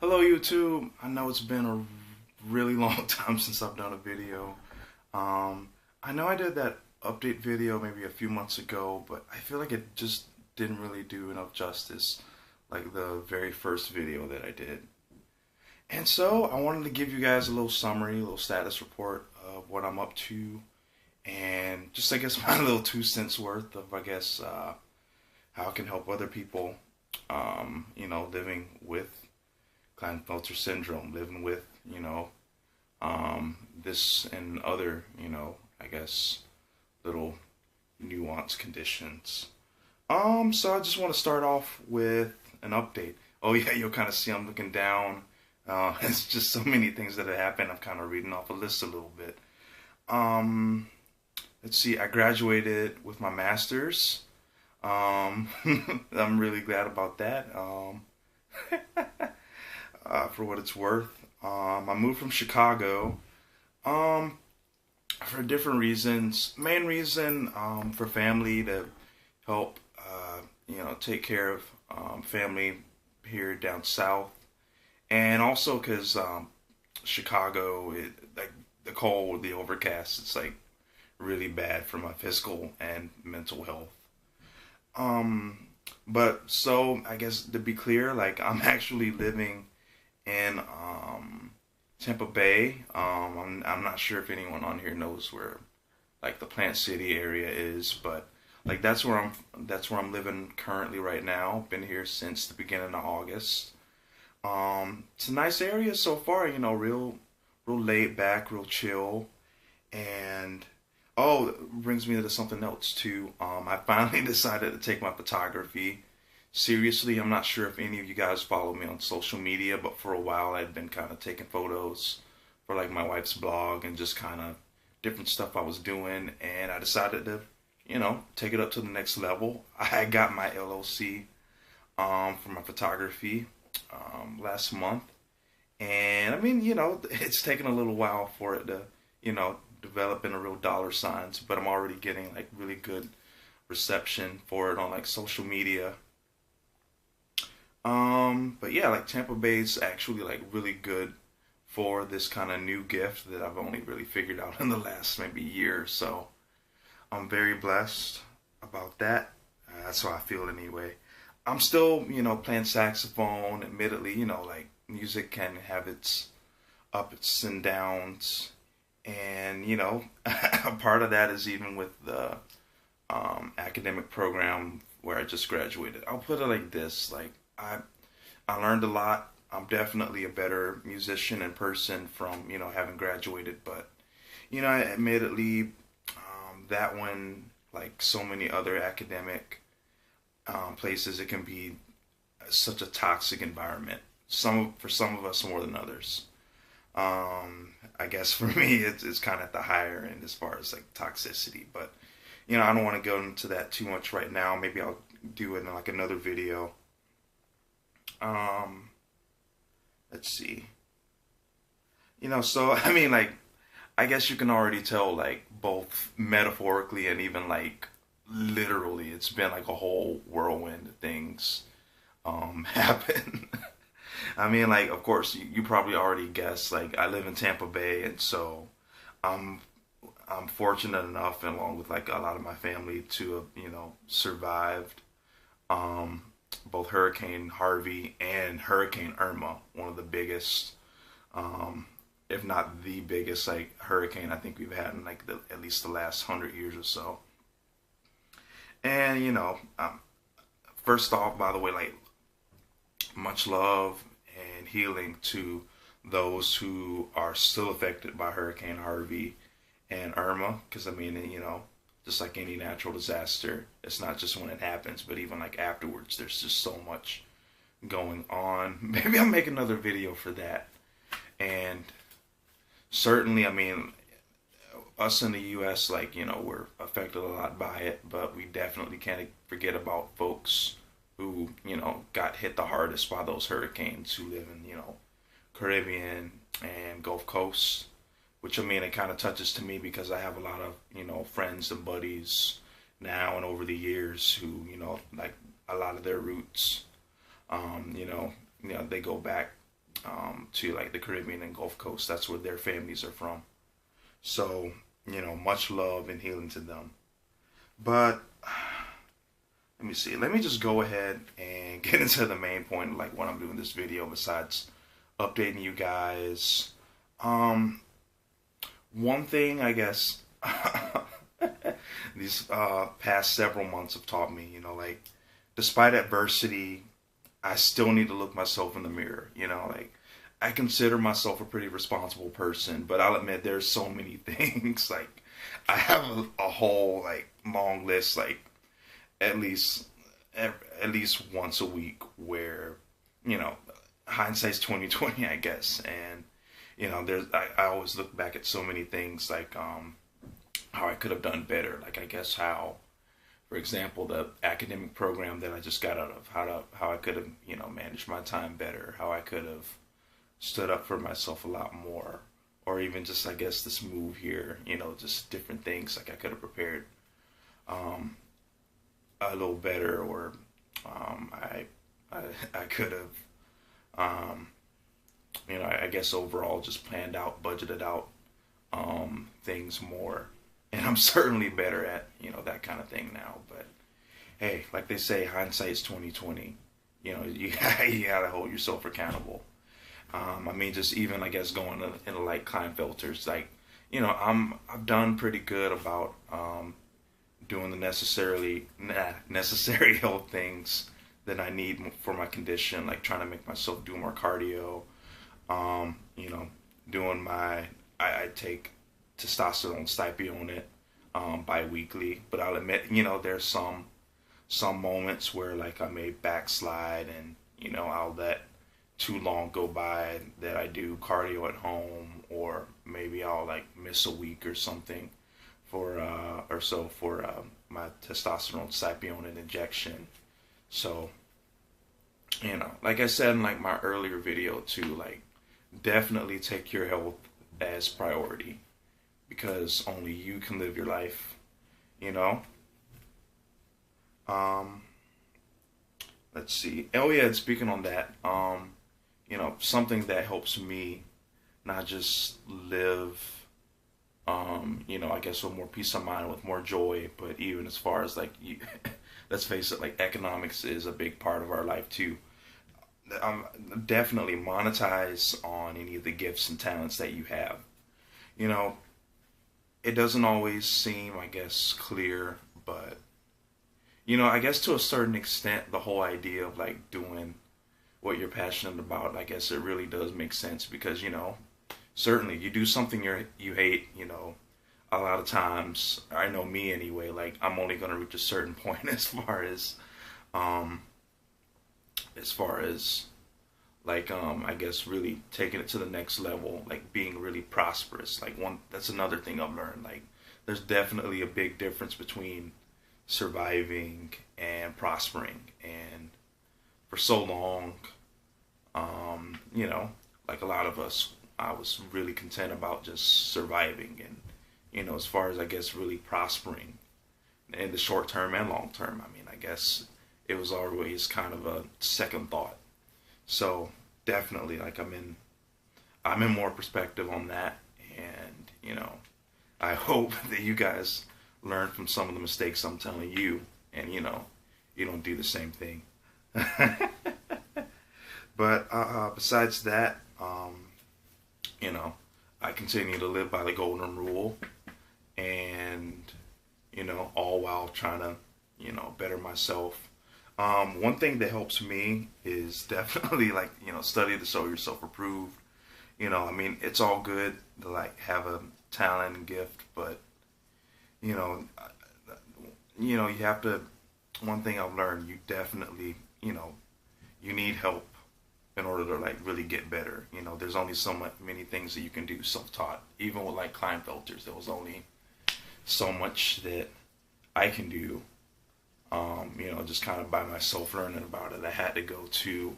Hello YouTube. I know it's been a really long time since I've done a video. I know I did that update video maybe a few months ago, but I feel like it just didn't really do enough justice like the very first video that I did. And so I wanted to give you guys a little summary, a little status report of what I'm up to, and just I guess my little 2 cents worth of how I can help other people, living with Klinefelter syndrome, living with, this and other, little nuanced conditions. So I just want to start off with an update. Oh yeah, you'll kind of see I'm looking down. It's just so many things that have happened. I'm kind of reading off a list a little bit. Let's see, I graduated with my master's. I'm really glad about that. For what it's worth. I moved from Chicago for different reasons. Main reason for family, to help take care of family here down south, and also because Chicago, like the cold, the overcast, it's like really bad for my physical and mental health. But so I guess to be clear, like I'm actually living in Tampa Bay. I'm not sure if anyone on here knows where like the Plant City area is, but like that's where I'm living currently right now. Been here since the beginning of August. It's a nice area so far, real laid back, real chill. And oh, it brings me to something else too. I finally decided to take my photography seriously. I'm not sure if any of you guys follow me on social media, but for a while I'd been kind of taking photos for like my wife's blog and just kind of different stuff I was doing, and I decided to, take it up to the next level. I got my LLC for my photography last month, and I mean, it's taken a little while for it to, develop into real dollar signs, but I'm already getting like really good reception for it on like social media. But yeah, like Tampa Bay's actually like really good for this kind of new gift that I've only really figured out in the last maybe year or so. I'm very blessed about that. That's how I feel anyway. I'm still, playing saxophone. Admittedly, like music can have its ups and downs. And, a part of that is even with the academic program where I just graduated. I'll put it like this, like I learned a lot. I'm definitely a better musician and person from, having graduated. But, admittedly, that one, like so many other academic places, it can be such a toxic environment. For some of us more than others. I guess for me, it's kind of at the higher end as far as like toxicity. But, I don't want to go into that too much right now. Maybe I'll do it in like another video. Let's see. So I mean, like, I guess you can already tell, like, both metaphorically and even like literally, it's been like a whole whirlwind of things happen. I mean, like, of course, you probably already guessed, like, I live in Tampa Bay, and so I'm fortunate enough, and along with like a lot of my family, to have, survived both Hurricane Harvey and Hurricane Irma, one of the biggest, if not the biggest, like hurricane I think we've had in like at least the last 100 years or so. And first off, by the way, like, much love and healing to those who are still affected by Hurricane Harvey and Irma, because I mean, just like any natural disaster, it's not just when it happens, but even like afterwards, there's just so much going on. Maybe I'll make another video for that. And certainly, I mean, us in the U.S., like, we're affected a lot by it, but we definitely can't forget about folks who, got hit the hardest by those hurricanes, who live in, Caribbean and Gulf Coast, which, I mean, it kind of touches to me because I have a lot of, friends and buddies now and over the years who, like a lot of their roots, they go back to like the Caribbean and Gulf Coast. That's where their families are from. So, much love and healing to them. But let me see. Let me just go ahead and get into the main point, like what I'm doing this video, besides updating you guys. One thing I guess these past several months have taught me, like despite adversity, I still need to look myself in the mirror. Like I consider myself a pretty responsible person, but I'll admit there's so many things. Like I have a whole like long list, like at least once a week where hindsight's 2020, I guess. And I always look back at so many things like how I could have done better. Like I guess how, for example, the academic program that I just got out of, how I could have managed my time better, how I could have stood up for myself a lot more, or even just I guess this move here, just different things like I could have prepared a little better, or I could have I guess overall just planned out, budgeted out things more, and I'm certainly better at that kind of thing now. But hey, like they say, hindsight's 2020. You gotta hold yourself accountable. I mean, just even I guess going into like Klinefelters, like I've done pretty good about doing the necessary health things that I need for my condition, like trying to make myself do more cardio. Doing I take testosterone stipionate bi-weekly, but I'll admit, there's some moments where like I may backslide, and I'll let too long go by that I do cardio at home, or maybe I'll like miss a week or something for my testosterone stipionate injection. So like I said in like my earlier video too, like definitely take your health as priority, because only you can live your life. Let's see. Oh yeah, and speaking on that, something that helps me not just live I guess with more peace of mind, with more joy, but even as far as like let's face it, like economics is a big part of our life too. Definitely monetize on any of the gifts and talents that you have. It doesn't always seem, I guess, clear, but I guess to a certain extent, the whole idea of like doing what you're passionate about, I guess it really does make sense, because certainly you do something you hate, a lot of times, I know me anyway, like I'm only going to reach a certain point as far as like I guess really taking it to the next level, like being really prosperous. Like that's another thing I've learned. Like there's definitely a big difference between surviving and prospering. And for so long, like a lot of us, I was really content about just surviving, and as far as I guess really prospering in the short term and long term, I mean, I guess it was always kind of a second thought. So definitely, like I'm in more perspective on that, and I hope that you guys learn from some of the mistakes I'm telling you, and you don't do the same thing. But besides that, I continue to live by the golden rule, and all while trying to better myself. One thing that helps me is definitely like study to show yourself approved. I mean, it's all good to like have a talent and gift, but you have to. One thing I've learned, you definitely you need help in order to like really get better. There's only many things that you can do self-taught. Even with like Klinefelters, there was only so much that I can do. Just kind of by myself learning about it. I had to go to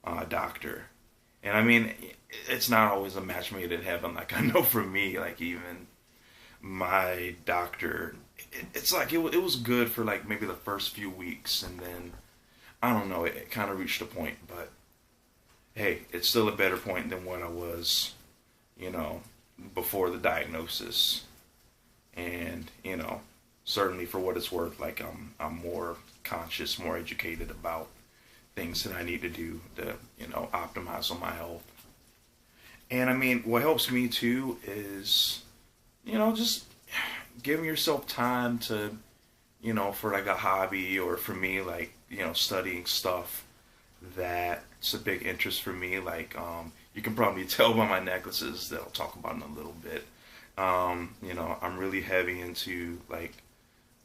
a doctor, and I mean, it's not always a match made in heaven. Like I know for me, like even my doctor, it's like it was good for like maybe the first few weeks, and then I don't know, it kind of reached a point, but hey, it's still a better point than what I was, you know, before the diagnosis. And, you know, certainly for what it's worth, like I'm more conscious, more educated about things that I need to do to, you know, optimize on my health. And I mean, what helps me too is, you know, just giving yourself time to, you know, for like a hobby, or for me, like, you know, studying stuff that's a big interest for me. Like, you can probably tell by my necklaces that I'll talk about in a little bit. You know, I'm really heavy into like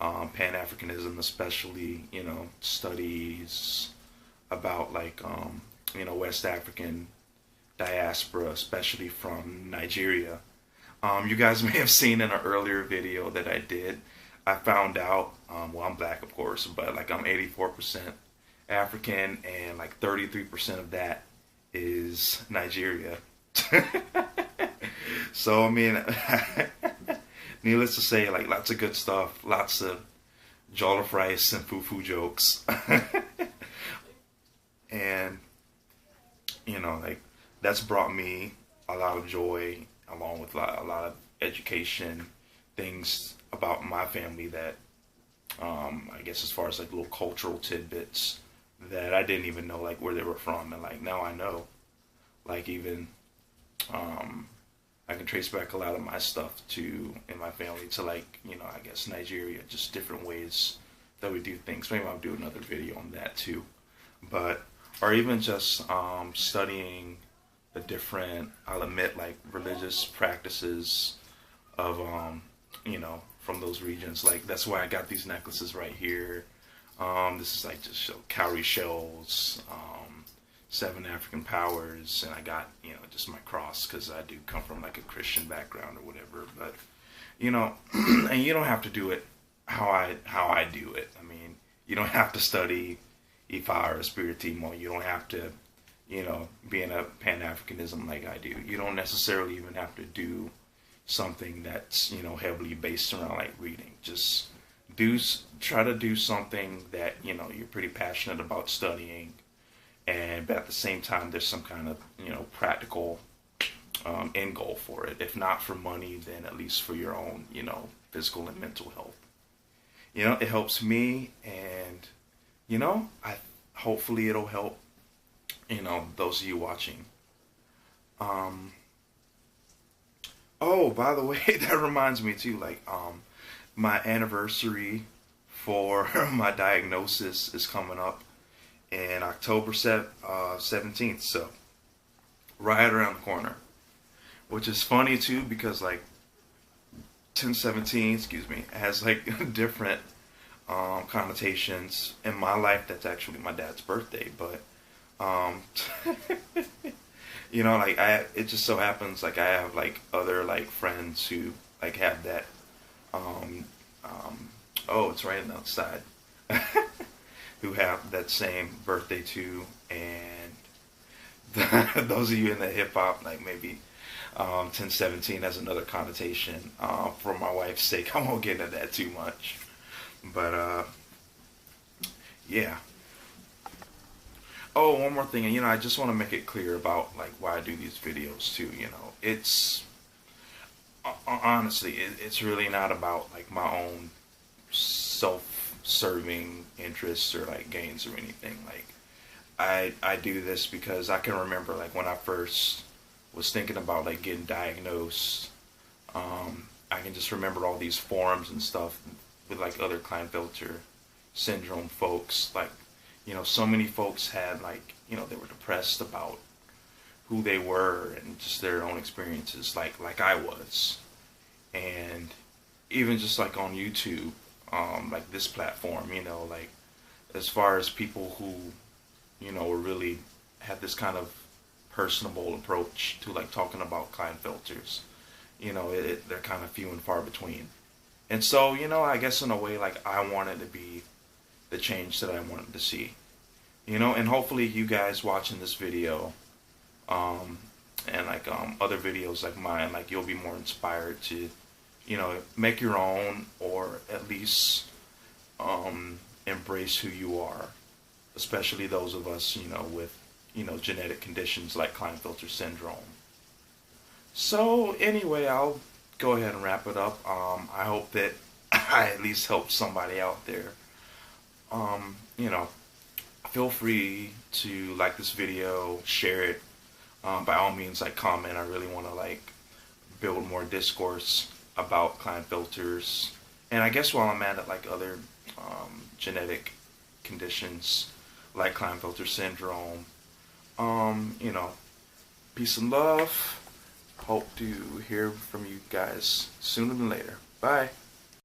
Pan-Africanism, especially, you know, studies about like, you know, West African diaspora, especially from Nigeria. You guys may have seen in an earlier video that I did, I found out, well, I'm black, of course, but like I'm 84% African, and like 33% of that is Nigeria. So, I mean, needless to say, like lots of good stuff, lots of jollof rice and fufu jokes. And, you know, like that's brought me a lot of joy, along with a lot of education, things about my family that, I guess as far as like little cultural tidbits that I didn't even know like where they were from, and like now I know, like even, I can trace back a lot of my stuff to, in my family, to like, you know, I guess Nigeria, just different ways that we do things. Maybe I'll do another video on that too. But, or even just studying the different, I'll admit, like religious practices of, you know, from those regions. Like that's why I got these necklaces right here. This is like just cowrie shells, 7 African powers, and I got, you know, just my cross, because I do come from like a Christian background or whatever. But, you know, and you don't have to do it how I do it. I mean, you don't have to study Ifa or Spiritismo. You don't have to, you know, be in a Pan-Africanism like I do. You don't necessarily even have to do something that's, you know, heavily based around like reading. Just try to do something that, you know, you're pretty passionate about studying, but at the same time there's some kind of, you know, practical end goal for it. If not for money, then at least for your own, you know, physical and mental health. You know, it helps me, and, you know, hopefully it'll help, you know, those of you watching. Oh, by the way, that reminds me too, like, my anniversary for my diagnosis is coming up in October 17th, so right around the corner. Which is funny too, because like 10/17, excuse me, has like different connotations in my life. That's actually my dad's birthday, but you know, like it just so happens like I have like other like friends who like have that. Oh, it's raining outside. Who have that same birthday too, and those of you in the hip hop, like maybe 10/17 has another connotation. For my wife's sake, I won't get into that too much, but yeah. Oh, one more thing, and you know, I just want to make it clear about like why I do these videos too. You know, it's honestly, it's really not about like my own self-serving interests or like gains or anything. Like I do this because I can remember like when I first was thinking about like getting diagnosed. I can just remember all these forums and stuff with like other Klinefelter syndrome folks. Like, you know, so many folks had like, you know, they were depressed about who they were and just their own experiences, like I was. And even just like on YouTube, like this platform, you know, like as far as people who, you know, really had this kind of personable approach to like talking about Klinefelters, you know, they're kind of few and far between. And so, you know, I guess in a way, like I wanted to be the change that I wanted to see, you know, and hopefully you guys watching this video, and like other videos like mine, like you'll be more inspired to, you know, make your own, or at least embrace who you are, especially those of us, you know, with, genetic conditions like Klinefelter syndrome. So anyway, I'll go ahead and wrap it up. I hope that I at least helped somebody out there. Um, you know, Feel free to like this video, share it. By all means, like comment. I really want to like build more discourse about Klinefelters, and I guess while I'm at it, like other genetic conditions like Klinefelter syndrome. You know, peace and love. Hope to hear from you guys sooner than later. Bye.